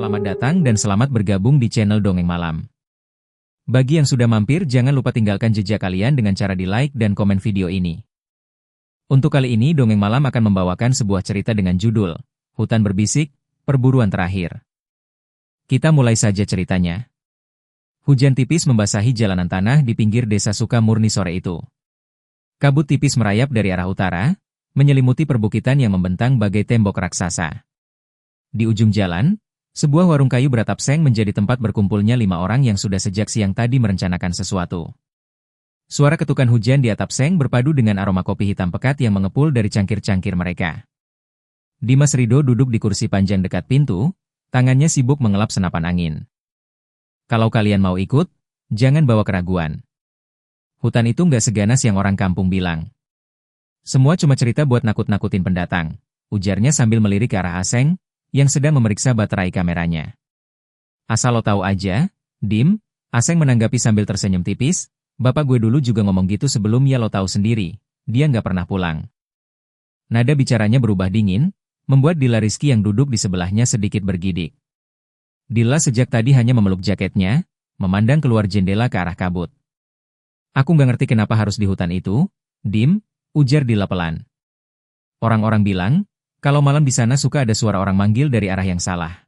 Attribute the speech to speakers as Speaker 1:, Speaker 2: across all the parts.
Speaker 1: Selamat datang dan selamat bergabung di channel Dongeng Malam. Bagi yang sudah mampir, jangan lupa tinggalkan jejak kalian dengan cara di like dan komen video ini. Untuk kali ini, Dongeng Malam akan membawakan sebuah cerita dengan judul Hutan Berbisik, Perburuan Terakhir. Kita mulai saja ceritanya. Hujan tipis membasahi jalanan tanah di pinggir desa Sukamurni sore itu. Kabut tipis merayap dari arah utara, menyelimuti perbukitan yang membentang bagai tembok raksasa. Di ujung jalan, sebuah warung kayu beratap seng menjadi tempat berkumpulnya 5 orang yang sudah sejak siang tadi merencanakan sesuatu. Suara ketukan hujan di atap seng berpadu dengan aroma kopi hitam pekat yang mengepul dari cangkir-cangkir mereka. Dimas Rido duduk di kursi panjang dekat pintu, tangannya sibuk mengelap senapan angin. Kalau kalian mau ikut, jangan bawa keraguan. Hutan itu nggak seganas yang orang kampung bilang. Semua cuma cerita buat nakut-nakutin pendatang, ujarnya sambil melirik ke arah Aseng, yang sedang memeriksa baterai kameranya. Asal lo tahu aja, Dim, Aseng menanggapi sambil tersenyum tipis, bapak gue dulu juga ngomong gitu sebelum ya lo tahu sendiri, dia nggak pernah pulang. Nada bicaranya berubah dingin, membuat Dila Rizky yang duduk di sebelahnya sedikit bergidik. Dila sejak tadi hanya memeluk jaketnya, memandang keluar jendela ke arah kabut. Aku nggak ngerti kenapa harus di hutan itu, Dim, ujar Dila pelan. Orang-orang bilang, kalau malam di sana suka ada suara orang manggil dari arah yang salah.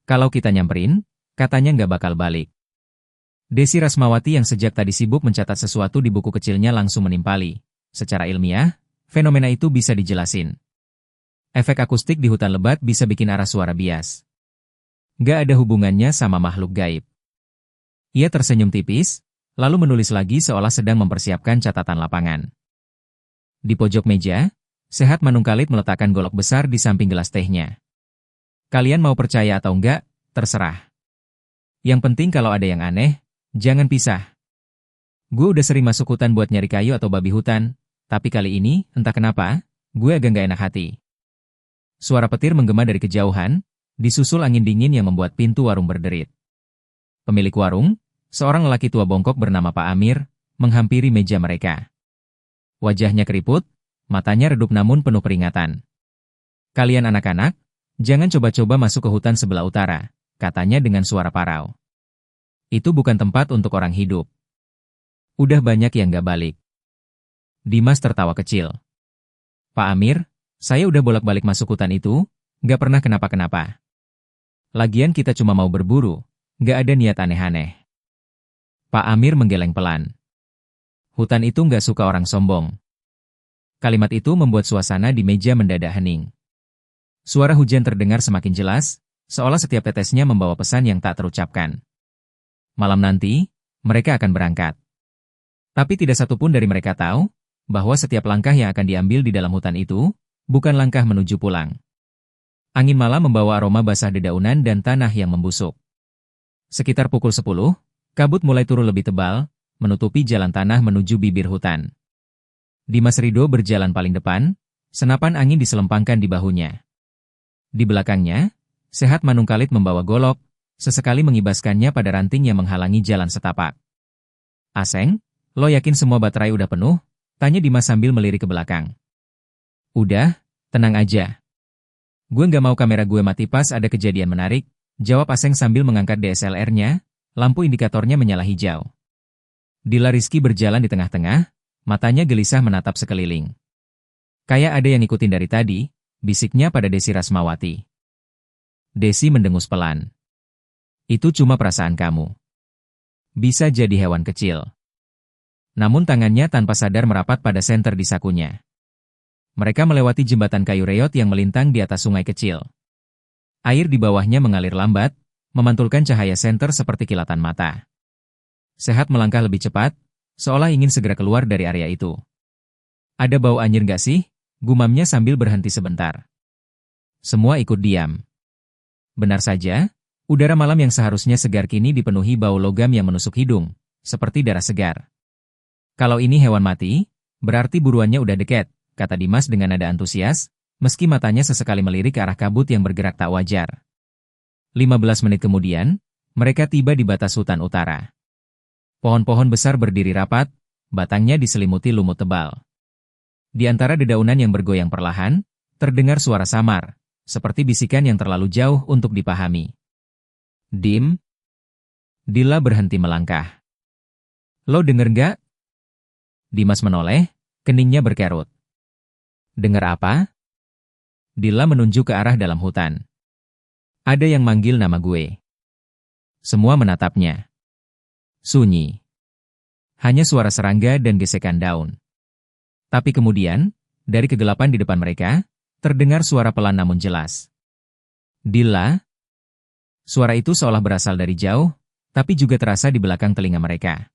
Speaker 1: Kalau kita nyamperin, katanya nggak bakal balik. Desi Rasmawati yang sejak tadi sibuk mencatat sesuatu di buku kecilnya langsung menimpali. Secara ilmiah, fenomena itu bisa dijelasin. Efek akustik di hutan lebat bisa bikin arah suara bias. Nggak ada hubungannya sama makhluk gaib. Ia tersenyum tipis, lalu menulis lagi seolah sedang mempersiapkan catatan lapangan. Di pojok meja, Sehat Manungkalit meletakkan golok besar di samping gelas tehnya. Kalian mau percaya atau enggak, terserah. Yang penting kalau ada yang aneh, jangan pisah. Gue udah sering masuk hutan buat nyari kayu atau babi hutan, tapi kali ini, entah kenapa, gue agak nggak enak hati. Suara petir menggema dari kejauhan, disusul angin dingin yang membuat pintu warung berderit. Pemilik warung, seorang lelaki tua bongkok bernama Pak Amir, menghampiri meja mereka. Wajahnya keriput, matanya redup namun penuh peringatan. Kalian anak-anak, jangan coba-coba masuk ke hutan sebelah utara, katanya dengan suara parau. Itu bukan tempat untuk orang hidup. Udah banyak yang gak balik. Dimas tertawa kecil. Pak Amir, saya udah bolak-balik masuk hutan itu, gak pernah kenapa-kenapa. Lagian kita cuma mau berburu, gak ada niat aneh-aneh. Pak Amir menggeleng pelan. Hutan itu gak suka orang sombong. Kalimat itu membuat suasana di meja mendadak hening. Suara hujan terdengar semakin jelas, seolah setiap tetesnya membawa pesan yang tak terucapkan. Malam nanti, mereka akan berangkat. Tapi tidak satupun dari mereka tahu bahwa setiap langkah yang akan diambil di dalam hutan itu bukan langkah menuju pulang. Angin malam membawa aroma basah dedaunan dan tanah yang membusuk. Sekitar pukul 10, kabut mulai turun lebih tebal, menutupi jalan tanah menuju bibir hutan. Dimas Rido berjalan paling depan, senapan angin diselempangkan di bahunya. Di belakangnya, Sehat Manungkalit membawa golok, sesekali mengibaskannya pada ranting yang menghalangi jalan setapak. Aseng, lo yakin semua baterai udah penuh? Tanya Dimas sambil melirik ke belakang. Udah, tenang aja. Gue nggak mau kamera gue mati pas ada kejadian menarik, jawab Aseng sambil mengangkat DSLR-nya, lampu indikatornya menyala hijau. Dila Rizky berjalan di tengah-tengah, matanya gelisah menatap sekeliling. Kayak ada yang ngikutin dari tadi, bisiknya pada Desi Rasmawati. Desi mendengus pelan. Itu cuma perasaan kamu. Bisa jadi hewan kecil. Namun tangannya tanpa sadar merapat pada senter di sakunya. Mereka melewati jembatan kayu reot yang melintang di atas sungai kecil. Air di bawahnya mengalir lambat, memantulkan cahaya senter seperti kilatan mata. Sehat melangkah lebih cepat, seolah ingin segera keluar dari area itu. Ada bau anyir nggak sih? Gumamnya sambil berhenti sebentar. Semua ikut diam. Benar saja, udara malam yang seharusnya segar kini dipenuhi bau logam yang menusuk hidung, seperti darah segar. Kalau ini hewan mati, berarti buruannya udah dekat, kata Dimas dengan nada antusias, meski matanya sesekali melirik ke arah kabut yang bergerak tak wajar. 15 menit kemudian, mereka tiba di batas hutan utara. Pohon-pohon besar berdiri rapat, batangnya diselimuti lumut tebal. Di antara dedaunan yang bergoyang perlahan, terdengar suara samar, seperti bisikan yang terlalu jauh untuk dipahami. Dim. Dilla berhenti melangkah. Lo denger nggak? Dimas menoleh, keningnya berkerut. Dengar apa? Dilla menunjuk ke arah dalam hutan. Ada yang manggil nama gue. Semua menatapnya. Sunyi. Hanya suara serangga dan gesekan daun. Tapi kemudian, dari kegelapan di depan mereka, terdengar suara pelan namun jelas. Dilla. Suara itu seolah berasal dari jauh, tapi juga terasa di belakang telinga mereka.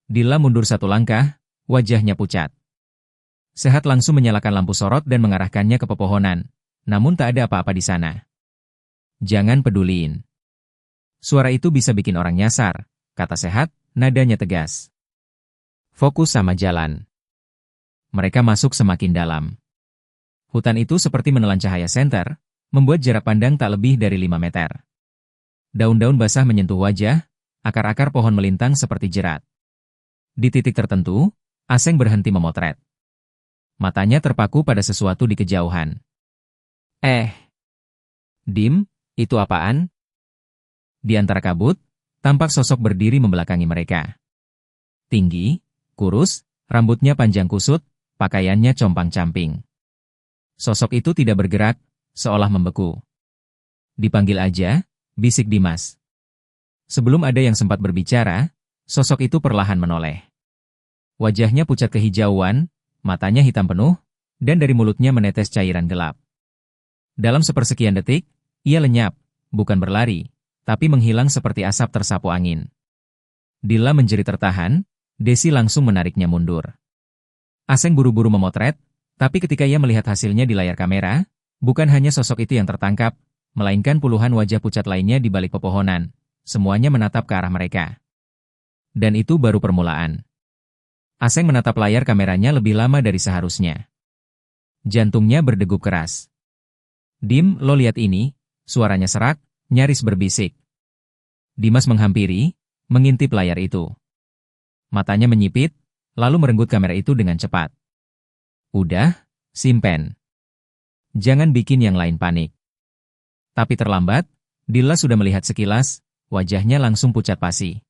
Speaker 1: Dilla mundur satu langkah, wajahnya pucat. Sehat langsung menyalakan lampu sorot dan mengarahkannya ke pepohonan, namun tak ada apa-apa di sana. Jangan peduliin. Suara itu bisa bikin orang nyasar, kata Sehat, nadanya tegas. Fokus sama jalan. Mereka masuk semakin dalam. Hutan itu seperti menelan cahaya senter, membuat jarak pandang tak lebih dari 5 meter. Daun-daun basah menyentuh wajah, akar-akar pohon melintang seperti jerat. Di titik tertentu, Aseng berhenti memotret. Matanya terpaku pada sesuatu di kejauhan. Dim, itu apaan? Di antara kabut, tampak sosok berdiri membelakangi mereka. Tinggi, kurus, rambutnya panjang kusut, pakaiannya compang-camping. Sosok itu tidak bergerak, seolah membeku. Dipanggil aja, bisik Dimas. Sebelum ada yang sempat berbicara, sosok itu perlahan menoleh. Wajahnya pucat kehijauan, matanya hitam penuh, dan dari mulutnya menetes cairan gelap. Dalam sepersekian detik, ia lenyap, bukan berlari, tapi menghilang seperti asap tersapu angin. Dilla menjerit tertahan, Desi langsung menariknya mundur. Aseng buru-buru memotret, tapi ketika ia melihat hasilnya di layar kamera, bukan hanya sosok itu yang tertangkap, melainkan puluhan wajah pucat lainnya di balik pepohonan. Semuanya menatap ke arah mereka. Dan itu baru permulaan. Aseng menatap layar kameranya lebih lama dari seharusnya. Jantungnya berdegup keras. Dim, lo lihat ini, suaranya serak, nyaris berbisik. Dimas menghampiri, mengintip layar itu. Matanya menyipit, lalu merenggut kamera itu dengan cepat. Udah, simpen. Jangan bikin yang lain panik. Tapi terlambat, Dilla sudah melihat sekilas, wajahnya langsung pucat pasi.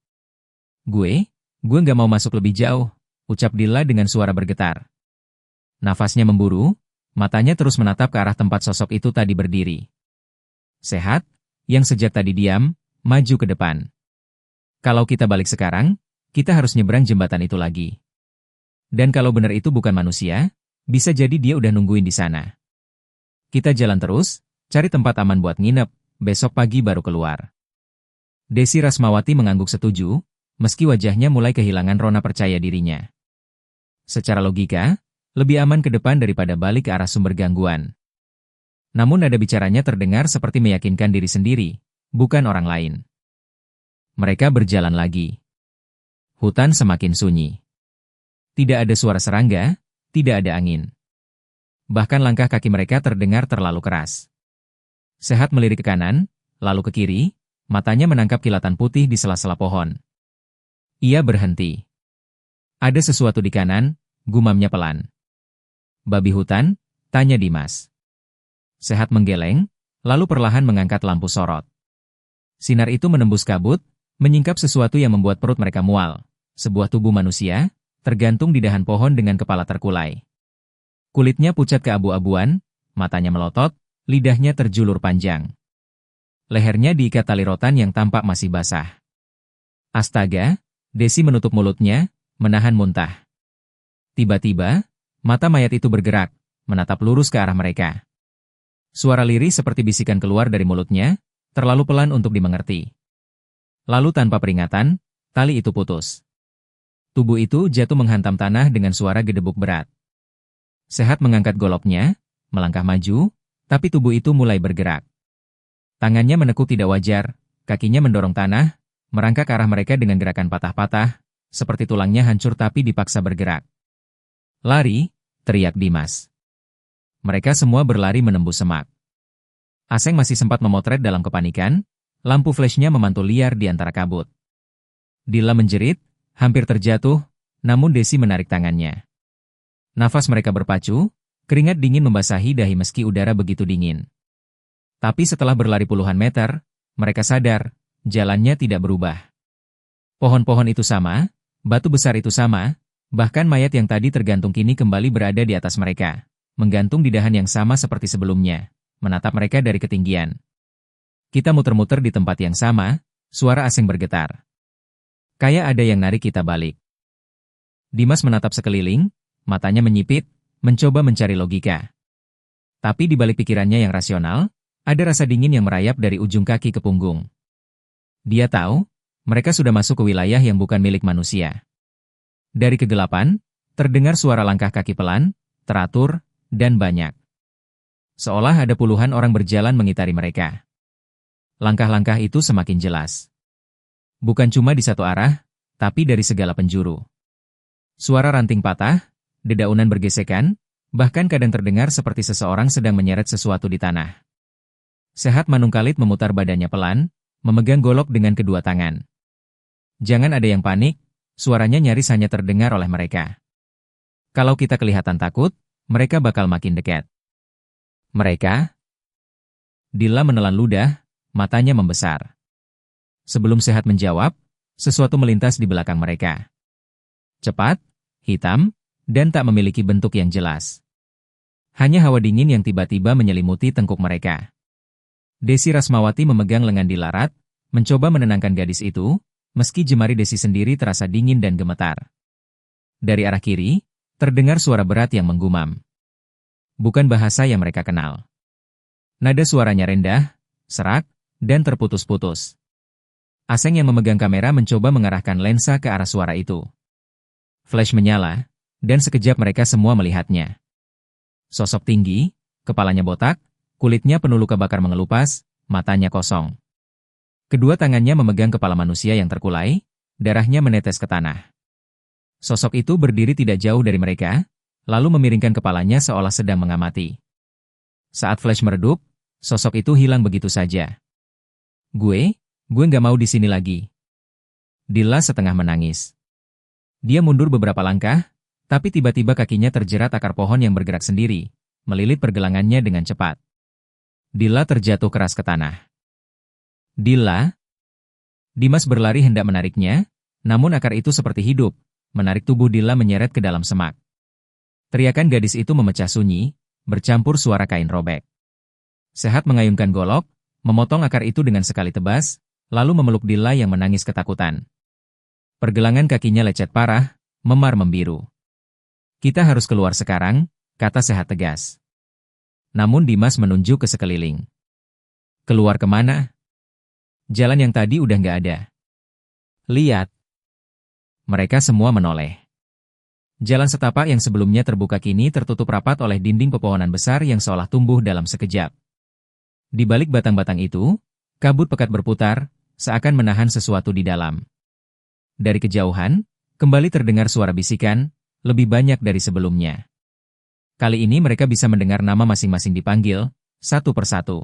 Speaker 1: Gue nggak mau masuk lebih jauh, ucap Dilla dengan suara bergetar. Nafasnya memburu, matanya terus menatap ke arah tempat sosok itu tadi berdiri. Sehat, yang sejak tadi diam, maju ke depan. Kalau kita balik sekarang, kita harus nyebrang jembatan itu lagi. Dan kalau benar itu bukan manusia, bisa jadi dia udah nungguin di sana. Kita jalan terus, cari tempat aman buat nginep, besok pagi baru keluar. Desi Rasmawati mengangguk setuju, meski wajahnya mulai kehilangan rona percaya dirinya. Secara logika, lebih aman ke depan daripada balik ke arah sumber gangguan. Namun nada bicaranya terdengar seperti meyakinkan diri sendiri, bukan orang lain. Mereka berjalan lagi. Hutan semakin sunyi. Tidak ada suara serangga, tidak ada angin. Bahkan langkah kaki mereka terdengar terlalu keras. Sehat melirik ke kanan, lalu ke kiri, matanya menangkap kilatan putih di sela-sela pohon. Ia berhenti. Ada sesuatu di kanan, gumamnya pelan. Babi hutan? Tanya Dimas. Sehat menggeleng, lalu perlahan mengangkat lampu sorot. Sinar itu menembus kabut, menyingkap sesuatu yang membuat perut mereka mual. Sebuah tubuh manusia, tergantung di dahan pohon dengan kepala terkulai. Kulitnya pucat keabu-abuan, matanya melotot, lidahnya terjulur panjang. Lehernya diikat tali rotan yang tampak masih basah. Astaga, Desi menutup mulutnya, menahan muntah. Tiba-tiba, mata mayat itu bergerak, menatap lurus ke arah mereka. Suara lirih seperti bisikan keluar dari mulutnya, terlalu pelan untuk dimengerti. Lalu tanpa peringatan, tali itu putus. Tubuh itu jatuh menghantam tanah dengan suara gedebuk berat. Sehat mengangkat goloknya, melangkah maju, tapi tubuh itu mulai bergerak. Tangannya menekuk tidak wajar, kakinya mendorong tanah, merangkak ke arah mereka dengan gerakan patah-patah, seperti tulangnya hancur tapi dipaksa bergerak. Lari, teriak Dimas. Mereka semua berlari menembus semak. Aseng masih sempat memotret dalam kepanikan, lampu flashnya memantul liar di antara kabut. Dilla menjerit, hampir terjatuh, namun Desi menarik tangannya. Nafas mereka berpacu, keringat dingin membasahi dahi meski udara begitu dingin. Tapi setelah berlari puluhan meter, mereka sadar, jalannya tidak berubah. Pohon-pohon itu sama, batu besar itu sama, bahkan mayat yang tadi tergantung kini kembali berada di atas mereka, menggantung di dahan yang sama seperti sebelumnya, menatap mereka dari ketinggian. Kita muter-muter di tempat yang sama, suara asing bergetar. Kayak ada yang narik kita balik. Dimas menatap sekeliling, matanya menyipit, mencoba mencari logika. Tapi di balik pikirannya yang rasional, ada rasa dingin yang merayap dari ujung kaki ke punggung. Dia tahu, mereka sudah masuk ke wilayah yang bukan milik manusia. Dari kegelapan, terdengar suara langkah kaki pelan, teratur, dan banyak. Seolah ada puluhan orang berjalan mengitari mereka. Langkah-langkah itu semakin jelas. Bukan cuma di satu arah, tapi dari segala penjuru. Suara ranting patah, dedaunan bergesekan, bahkan kadang terdengar seperti seseorang sedang menyeret sesuatu di tanah. Sehat Manungkalit memutar badannya pelan, memegang golok dengan kedua tangan. Jangan ada yang panik, suaranya nyaris hanya terdengar oleh mereka. Kalau kita kelihatan takut, mereka bakal makin dekat. Mereka? Dilla menelan ludah, matanya membesar. Sebelum Sehat menjawab, sesuatu melintas di belakang mereka. Cepat, hitam, dan tak memiliki bentuk yang jelas. Hanya hawa dingin yang tiba-tiba menyelimuti tengkuk mereka. Desi Rasmawati memegang lengan Dilarat, mencoba menenangkan gadis itu, meski jemari Desi sendiri terasa dingin dan gemetar. Dari arah kiri, terdengar suara berat yang menggumam. Bukan bahasa yang mereka kenal. Nada suaranya rendah, serak, dan terputus-putus. Aseng yang memegang kamera mencoba mengarahkan lensa ke arah suara itu. Flash menyala, dan sekejap mereka semua melihatnya. Sosok tinggi, kepalanya botak, kulitnya penuh luka bakar mengelupas, matanya kosong. Kedua tangannya memegang kepala manusia yang terkulai, darahnya menetes ke tanah. Sosok itu berdiri tidak jauh dari mereka, lalu memiringkan kepalanya seolah sedang mengamati. Saat flash meredup, sosok itu hilang begitu saja. Gue nggak mau di sini lagi. Dilla setengah menangis. Dia mundur beberapa langkah, tapi tiba-tiba kakinya terjerat akar pohon yang bergerak sendiri, melilit pergelangannya dengan cepat. Dilla terjatuh keras ke tanah. Dilla? Dimas berlari hendak menariknya, namun akar itu seperti hidup, menarik tubuh Dilla menyeret ke dalam semak. Teriakan gadis itu memecah sunyi, bercampur suara kain robek. Sehat mengayunkan golok, memotong akar itu dengan sekali tebas, lalu memeluk Dilla yang menangis ketakutan. Pergelangan kakinya lecet parah, memar membiru. Kita harus keluar sekarang, kata Sehat tegas. Namun Dimas menunjuk ke sekeliling. Keluar kemana? Jalan yang tadi udah nggak ada. Lihat. Mereka semua menoleh. Jalan setapak yang sebelumnya terbuka kini tertutup rapat oleh dinding pepohonan besar yang seolah tumbuh dalam sekejap. Di balik batang-batang itu, kabut pekat berputar, seakan menahan sesuatu di dalam. Dari kejauhan, kembali terdengar suara bisikan, lebih banyak dari sebelumnya. Kali ini mereka bisa mendengar nama masing-masing dipanggil, satu persatu.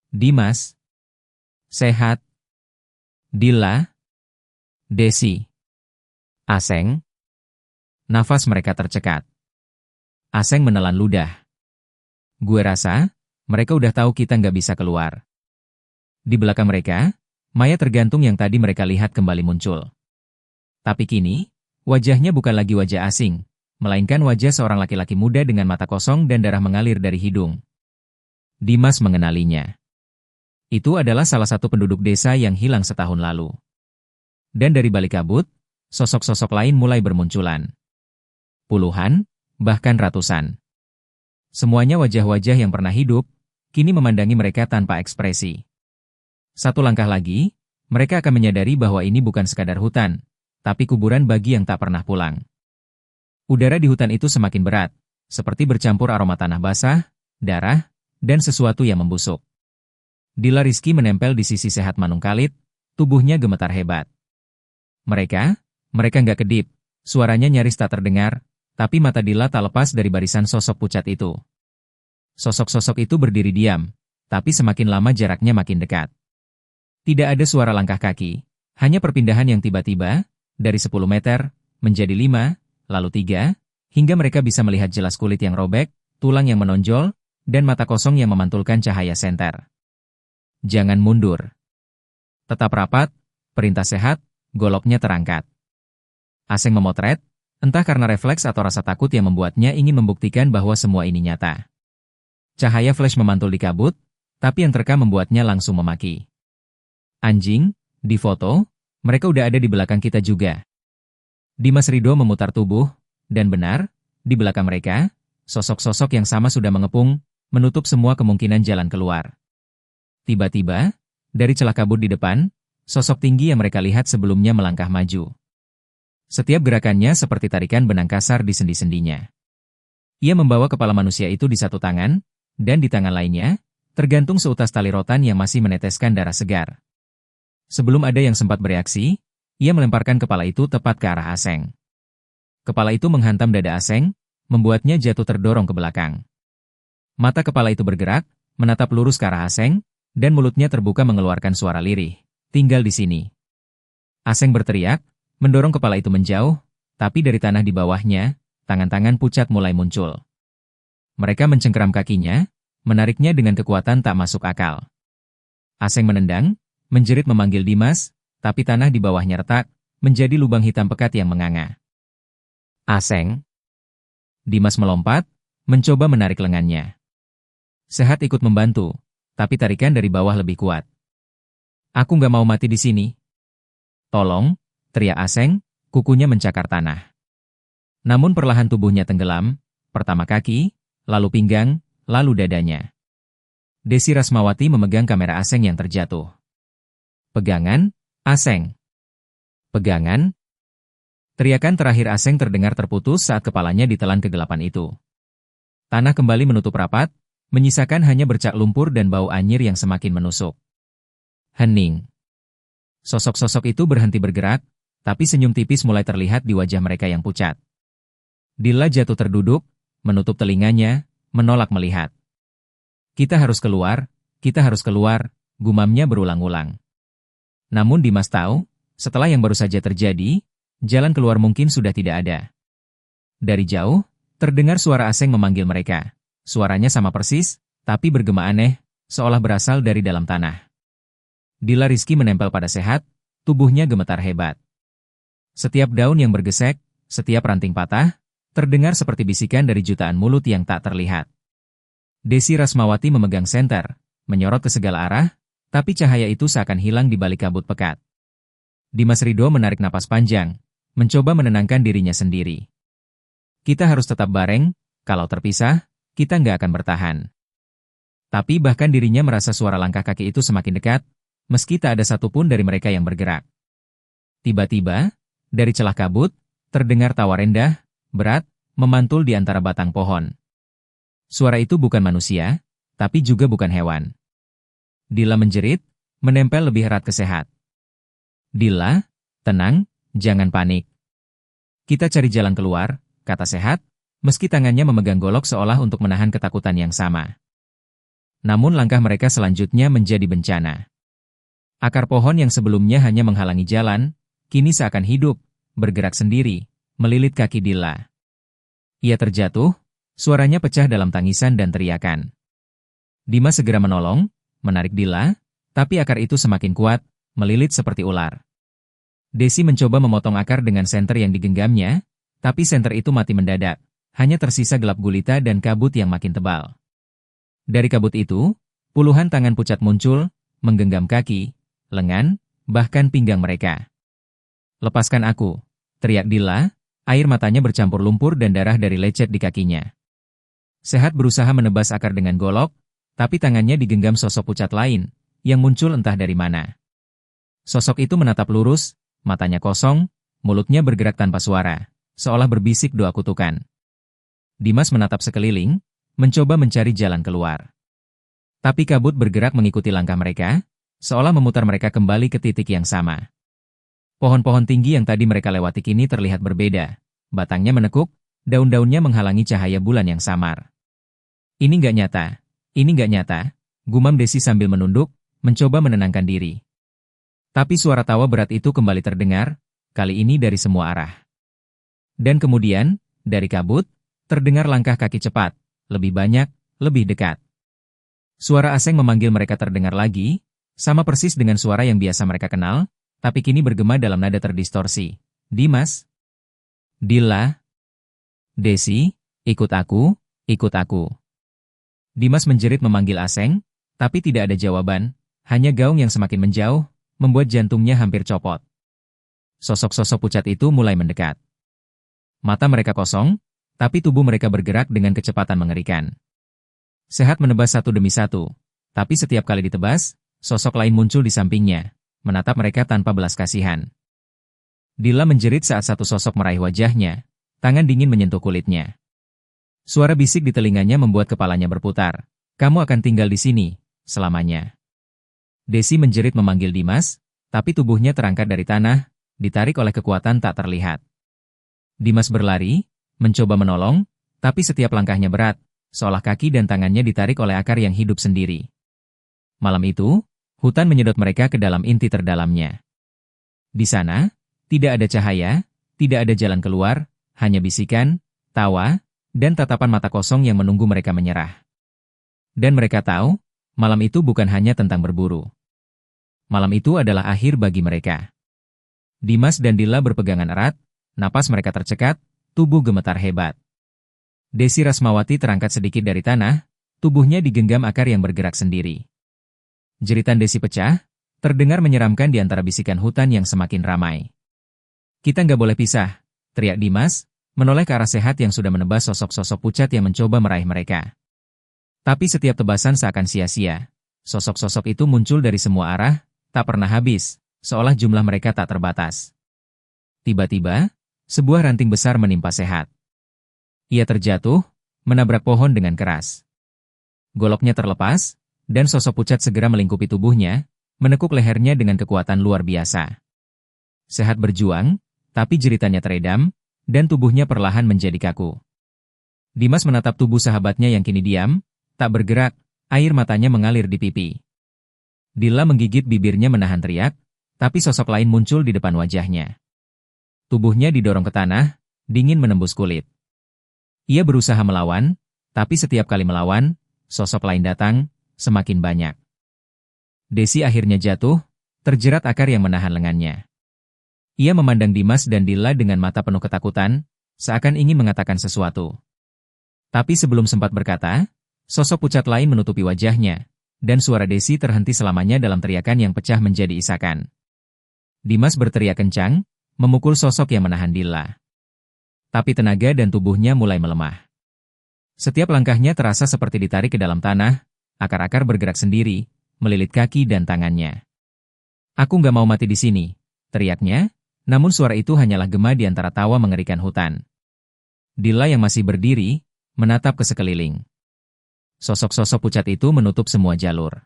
Speaker 1: Dimas, Sehat, Dilla, Desi, Aseng. Nafas mereka tercekat. Aseng menelan ludah. Gue rasa, mereka udah tahu kita nggak bisa keluar. Di belakang mereka, mayat tergantung yang tadi mereka lihat kembali muncul. Tapi kini, wajahnya bukan lagi wajah asing, melainkan wajah seorang laki-laki muda dengan mata kosong dan darah mengalir dari hidung. Dimas mengenalinya. Itu adalah salah satu penduduk desa yang hilang setahun lalu. Dan dari balik kabut, sosok-sosok lain mulai bermunculan. Puluhan, bahkan ratusan. Semuanya wajah-wajah yang pernah hidup, kini memandangi mereka tanpa ekspresi. Satu langkah lagi, mereka akan menyadari bahwa ini bukan sekadar hutan, tapi kuburan bagi yang tak pernah pulang. Udara di hutan itu semakin berat, seperti bercampur aroma tanah basah, darah, dan sesuatu yang membusuk. Dilla Rizky menempel di sisi Sehat Manungkalit, tubuhnya gemetar hebat. Mereka nggak kedip, suaranya nyaris tak terdengar, tapi mata Dilla tak lepas dari barisan sosok pucat itu. Sosok-sosok itu berdiri diam, tapi semakin lama jaraknya makin dekat. Tidak ada suara langkah kaki, hanya perpindahan yang tiba-tiba, dari 10 meter, menjadi 5, lalu 3, hingga mereka bisa melihat jelas kulit yang robek, tulang yang menonjol, dan mata kosong yang memantulkan cahaya senter. Jangan mundur. Tetap rapat, perintah sehat, goloknya terangkat. Aseng memotret, entah karena refleks atau rasa takut yang membuatnya ingin membuktikan bahwa semua ini nyata. Cahaya flash memantul di kabut, tapi yang terekam membuatnya langsung memaki. Anjing, di foto, mereka udah ada di belakang kita juga. Dimas Ridho memutar tubuh, dan benar, di belakang mereka, sosok-sosok yang sama sudah mengepung, menutup semua kemungkinan jalan keluar. Tiba-tiba, dari celah kabut di depan, sosok tinggi yang mereka lihat sebelumnya melangkah maju. Setiap gerakannya seperti tarikan benang kasar di sendi-sendinya. Ia membawa kepala manusia itu di satu tangan, dan di tangan lainnya, tergantung seutas tali rotan yang masih meneteskan darah segar. Sebelum ada yang sempat bereaksi, ia melemparkan kepala itu tepat ke arah Aseng. Kepala itu menghantam dada Aseng, membuatnya jatuh terdorong ke belakang. Mata kepala itu bergerak, menatap lurus ke arah Aseng, dan mulutnya terbuka mengeluarkan suara lirih. Tinggal di sini. Aseng berteriak, mendorong kepala itu menjauh, tapi dari tanah di bawahnya, tangan-tangan pucat mulai muncul. Mereka mencengkeram kakinya, menariknya dengan kekuatan tak masuk akal. Aseng menendang, menjerit memanggil Dimas, tapi tanah di bawahnya retak, menjadi lubang hitam pekat yang menganga. Aseng. Dimas melompat, mencoba menarik lengannya. Sehat ikut membantu, tapi tarikan dari bawah lebih kuat. Aku nggak mau mati di sini. Tolong, teriak Aseng, kukunya mencakar tanah. Namun perlahan tubuhnya tenggelam, pertama kaki, lalu pinggang, lalu dadanya. Desi Rasmawati memegang kamera Aseng yang terjatuh. Pegangan, Aseng. Pegangan. Teriakan terakhir Aseng terdengar terputus saat kepalanya ditelan kegelapan itu. Tanah kembali menutup rapat, menyisakan hanya bercak lumpur dan bau anyir yang semakin menusuk. Hening. Sosok-sosok itu berhenti bergerak, tapi senyum tipis mulai terlihat di wajah mereka yang pucat. Dilla jatuh terduduk, menutup telinganya, menolak melihat. Kita harus keluar, gumamnya berulang-ulang. Namun Dimas tahu, setelah yang baru saja terjadi, jalan keluar mungkin sudah tidak ada. Dari jauh, terdengar suara Aseng memanggil mereka. Suaranya sama persis, tapi bergema aneh, seolah berasal dari dalam tanah. Dilla Rizky menempel pada Sehat, tubuhnya gemetar hebat. Setiap daun yang bergesek, setiap ranting patah, terdengar seperti bisikan dari jutaan mulut yang tak terlihat. Desi Rasmawati memegang senter, menyorot ke segala arah, tapi cahaya itu seakan hilang di balik kabut pekat. Dimas Ridho menarik napas panjang, mencoba menenangkan dirinya sendiri. Kita harus tetap bareng, kalau terpisah, kita nggak akan bertahan. Tapi bahkan dirinya merasa suara langkah kaki itu semakin dekat, meski tak ada satupun dari mereka yang bergerak. Tiba-tiba, dari celah kabut, terdengar tawa rendah, berat, memantul di antara batang pohon. Suara itu bukan manusia, tapi juga bukan hewan. Dilla menjerit, menempel lebih erat ke Sehat. Dilla, tenang, jangan panik. Kita cari jalan keluar, kata Sehat, meski tangannya memegang golok seolah untuk menahan ketakutan yang sama. Namun langkah mereka selanjutnya menjadi bencana. Akar pohon yang sebelumnya hanya menghalangi jalan, kini seakan hidup, bergerak sendiri, melilit kaki Dilla. Ia terjatuh, suaranya pecah dalam tangisan dan teriakan. Dimas segera menolong, menarik Dilla, tapi akar itu semakin kuat, melilit seperti ular. Desi mencoba memotong akar dengan senter yang digenggamnya, tapi senter itu mati mendadak, hanya tersisa gelap gulita dan kabut yang makin tebal. Dari kabut itu, puluhan tangan pucat muncul, menggenggam kaki, lengan, bahkan pinggang mereka. Lepaskan aku, teriak Dilla, air matanya bercampur lumpur dan darah dari lecet di kakinya. Sehat berusaha menebas akar dengan golok, tapi tangannya digenggam sosok pucat lain, yang muncul entah dari mana. Sosok itu menatap lurus, matanya kosong, mulutnya bergerak tanpa suara, seolah berbisik doa kutukan. Dimas menatap sekeliling, mencoba mencari jalan keluar. Tapi kabut bergerak mengikuti langkah mereka, seolah memutar mereka kembali ke titik yang sama. Pohon-pohon tinggi yang tadi mereka lewati kini terlihat berbeda, batangnya menekuk, daun-daunnya menghalangi cahaya bulan yang samar. Ini nggak nyata, gumam Desi sambil menunduk, mencoba menenangkan diri. Tapi suara tawa berat itu kembali terdengar, kali ini dari semua arah. Dan kemudian, dari kabut, terdengar langkah kaki cepat, lebih banyak, lebih dekat. Suara Aseng memanggil mereka terdengar lagi, Sama persis dengan suara yang biasa mereka kenal, tapi kini bergema dalam nada terdistorsi. Dimas, Dilla, Desi, ikut aku, ikut aku. Dimas menjerit memanggil Aseng, tapi tidak ada jawaban, hanya gaung yang semakin menjauh, membuat jantungnya hampir copot. Sosok-sosok pucat itu mulai mendekat. Mata mereka kosong, tapi tubuh mereka bergerak dengan kecepatan mengerikan. Sehat menebas satu demi satu, tapi setiap kali ditebas, sosok lain muncul di sampingnya, menatap mereka tanpa belas kasihan. Dilla menjerit saat satu sosok meraih wajahnya, tangan dingin menyentuh kulitnya. Suara bisik di telinganya membuat kepalanya berputar. Kamu akan tinggal di sini, selamanya. Desi menjerit memanggil Dimas, tapi tubuhnya terangkat dari tanah, ditarik oleh kekuatan tak terlihat. Dimas berlari, mencoba menolong, tapi setiap langkahnya berat, seolah kaki dan tangannya ditarik oleh akar yang hidup sendiri. Malam itu, hutan menyedot mereka ke dalam inti terdalamnya. Di sana, tidak ada cahaya, tidak ada jalan keluar, hanya bisikan, tawa, dan tatapan mata kosong yang menunggu mereka menyerah. Dan mereka tahu, malam itu bukan hanya tentang berburu. Malam itu adalah akhir bagi mereka. Dimas dan Dilla berpegangan erat, napas mereka tercekat, tubuh gemetar hebat. Desi Rasmawati terangkat sedikit dari tanah, tubuhnya digenggam akar yang bergerak sendiri. Jeritan Desi pecah, terdengar menyeramkan di antara bisikan hutan yang semakin ramai. Kita nggak boleh pisah, teriak Dimas, menoleh ke arah Sehat yang sudah menebas sosok-sosok pucat yang mencoba meraih mereka. Tapi setiap tebasan seakan sia-sia. Sosok-sosok itu muncul dari semua arah, tak pernah habis, seolah jumlah mereka tak terbatas. Tiba-tiba, sebuah ranting besar menimpa Sehat. Ia terjatuh, menabrak pohon dengan keras. Goloknya terlepas, dan sosok pucat segera melingkupi tubuhnya, menekuk lehernya dengan kekuatan luar biasa. Sehat berjuang, tapi jeritannya teredam, dan tubuhnya perlahan menjadi kaku. Dimas menatap tubuh sahabatnya yang kini diam, tak bergerak, air matanya mengalir di pipi. Dilla menggigit bibirnya menahan teriak, tapi sosok lain muncul di depan wajahnya. Tubuhnya didorong ke tanah, dingin menembus kulit. Ia berusaha melawan, tapi setiap kali melawan, sosok lain datang, semakin banyak. Desi akhirnya jatuh, terjerat akar yang menahan lengannya. Ia memandang Dimas dan Dilla dengan mata penuh ketakutan, seakan ingin mengatakan sesuatu. Tapi sebelum sempat berkata, sosok pucat lain menutupi wajahnya, dan suara Desi terhenti selamanya dalam teriakan yang pecah menjadi isakan. Dimas berteriak kencang, memukul sosok yang menahan Dilla. Tapi tenaga dan tubuhnya mulai melemah. Setiap langkahnya terasa seperti ditarik ke dalam tanah, akar-akar bergerak sendiri, melilit kaki dan tangannya. Aku nggak mau mati di sini, teriaknya. Namun suara itu hanyalah gema di antara tawa mengerikan hutan. Dilla yang masih berdiri, menatap ke sekeliling. Sosok-sosok pucat itu menutup semua jalur.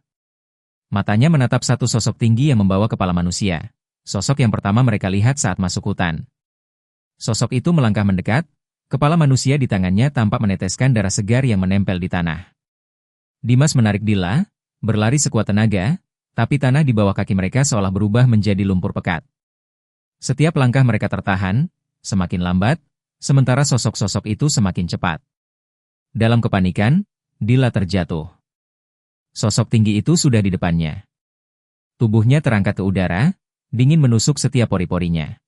Speaker 1: Matanya menatap satu sosok tinggi yang membawa kepala manusia. Sosok yang pertama mereka lihat saat masuk hutan. Sosok itu melangkah mendekat, kepala manusia di tangannya tampak meneteskan darah segar yang menempel di tanah. Dimas menarik Dilla, berlari sekuat tenaga, tapi tanah di bawah kaki mereka seolah berubah menjadi lumpur pekat. Setiap langkah mereka tertahan, semakin lambat, sementara sosok-sosok itu semakin cepat. Dalam kepanikan, Dilla terjatuh. Sosok tinggi itu sudah di depannya. Tubuhnya terangkat ke udara, dingin menusuk setiap pori-porinya.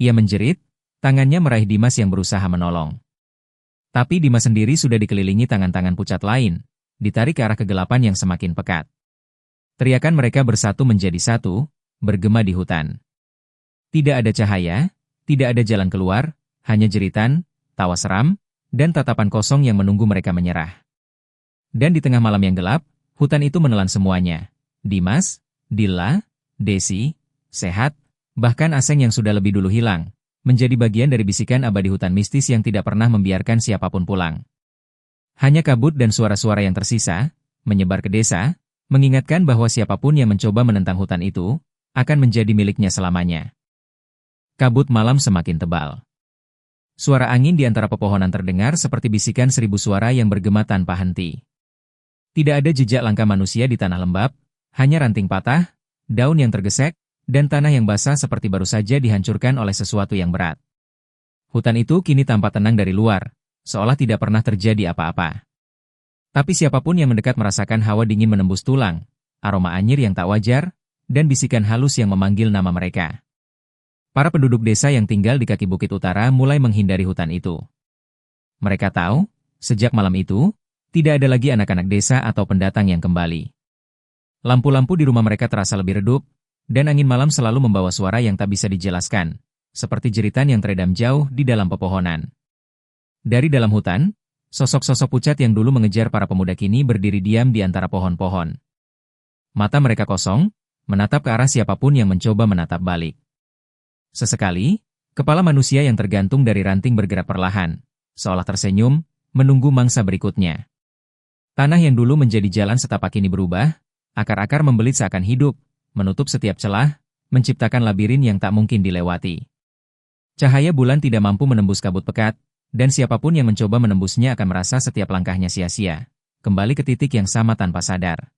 Speaker 1: Ia menjerit, tangannya meraih Dimas yang berusaha menolong. Tapi Dimas sendiri sudah dikelilingi tangan-tangan pucat lain, ditarik ke arah kegelapan yang semakin pekat. Teriakan mereka bersatu menjadi satu, bergema di hutan. Tidak ada cahaya, tidak ada jalan keluar, hanya jeritan, tawa seram, dan tatapan kosong yang menunggu mereka menyerah. Dan di tengah malam yang gelap, hutan itu menelan semuanya. Dimas, Dilla, Desi, Sehat, bahkan Aseng yang sudah lebih dulu hilang, menjadi bagian dari bisikan abadi hutan mistis yang tidak pernah membiarkan siapapun pulang. Hanya kabut dan suara-suara yang tersisa, menyebar ke desa, mengingatkan bahwa siapapun yang mencoba menentang hutan itu, akan menjadi miliknya selamanya. Kabut malam semakin tebal. Suara angin di antara pepohonan terdengar seperti bisikan 1000 suara yang bergema tanpa henti. Tidak ada jejak langkah manusia di tanah lembab, hanya ranting patah, daun yang tergesek, dan tanah yang basah seperti baru saja dihancurkan oleh sesuatu yang berat. Hutan itu kini tampak tenang dari luar, seolah tidak pernah terjadi apa-apa. Tapi siapapun yang mendekat merasakan hawa dingin menembus tulang, aroma anyir yang tak wajar, dan bisikan halus yang memanggil nama mereka. Para penduduk desa yang tinggal di kaki bukit utara mulai menghindari hutan itu. Mereka tahu, sejak malam itu, tidak ada lagi anak-anak desa atau pendatang yang kembali. Lampu-lampu di rumah mereka terasa lebih redup, dan angin malam selalu membawa suara yang tak bisa dijelaskan, seperti jeritan yang teredam jauh di dalam pepohonan. Dari dalam hutan, sosok-sosok pucat yang dulu mengejar para pemuda kini berdiri diam di antara pohon-pohon. Mata mereka kosong, menatap ke arah siapapun yang mencoba menatap balik. Sesekali, kepala manusia yang tergantung dari ranting bergerak perlahan, seolah tersenyum, menunggu mangsa berikutnya. Tanah yang dulu menjadi jalan setapak kini berubah, akar-akar membelit seakan hidup, menutup setiap celah, menciptakan labirin yang tak mungkin dilewati. Cahaya bulan tidak mampu menembus kabut pekat, dan siapapun yang mencoba menembusnya akan merasa setiap langkahnya sia-sia, kembali ke titik yang sama tanpa sadar.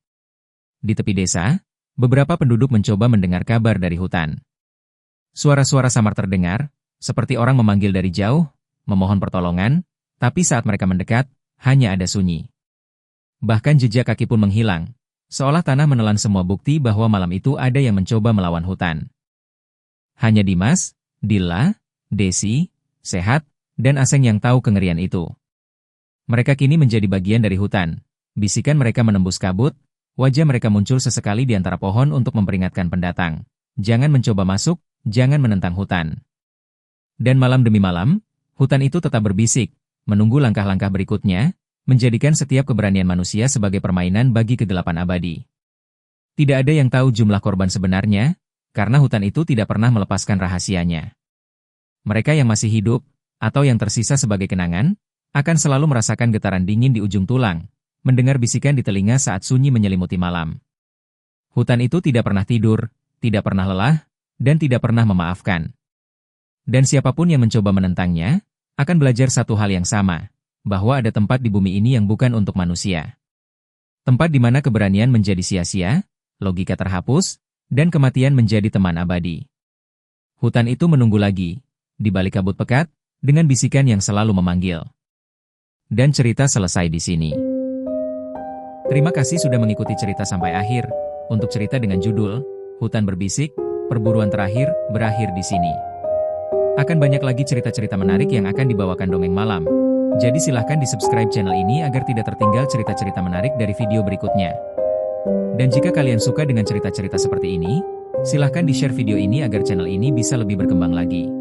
Speaker 1: Di tepi desa, beberapa penduduk mencoba mendengar kabar dari hutan. Suara-suara samar terdengar, seperti orang memanggil dari jauh, memohon pertolongan, tapi saat mereka mendekat, hanya ada sunyi. Bahkan jejak kaki pun menghilang, seolah tanah menelan semua bukti bahwa malam itu ada yang mencoba melawan hutan. Hanya Dimas, Dilla, Desi, Sehat, dan Aseng yang tahu kengerian itu. Mereka kini menjadi bagian dari hutan. Bisikan mereka menembus kabut, wajah mereka muncul sesekali di antara pohon untuk memperingatkan pendatang. Jangan mencoba masuk, jangan menentang hutan. Dan malam demi malam, hutan itu tetap berbisik, menunggu langkah-langkah berikutnya, menjadikan setiap keberanian manusia sebagai permainan bagi kegelapan abadi. Tidak ada yang tahu jumlah korban sebenarnya, karena hutan itu tidak pernah melepaskan rahasianya. Mereka yang masih hidup, atau yang tersisa sebagai kenangan, akan selalu merasakan getaran dingin di ujung tulang, mendengar bisikan di telinga saat sunyi menyelimuti malam. Hutan itu tidak pernah tidur, tidak pernah lelah, dan tidak pernah memaafkan. Dan siapapun yang mencoba menentangnya, akan belajar satu hal yang sama, bahwa ada tempat di bumi ini yang bukan untuk manusia. Tempat di mana keberanian menjadi sia-sia, logika terhapus, dan kematian menjadi teman abadi. Hutan itu menunggu lagi, di balik kabut pekat, dengan bisikan yang selalu memanggil. Dan cerita selesai di sini. Terima kasih sudah mengikuti cerita sampai akhir. Untuk cerita dengan judul Hutan Berbisik, Perburuan Terakhir, berakhir di sini. Akan banyak lagi cerita-cerita menarik yang akan dibawakan Dongeng Malam. Jadi silahkan di-subscribe channel ini agar tidak tertinggal cerita-cerita menarik dari video berikutnya. Dan jika kalian suka dengan cerita-cerita seperti ini, silahkan di-share video ini agar channel ini bisa lebih berkembang lagi.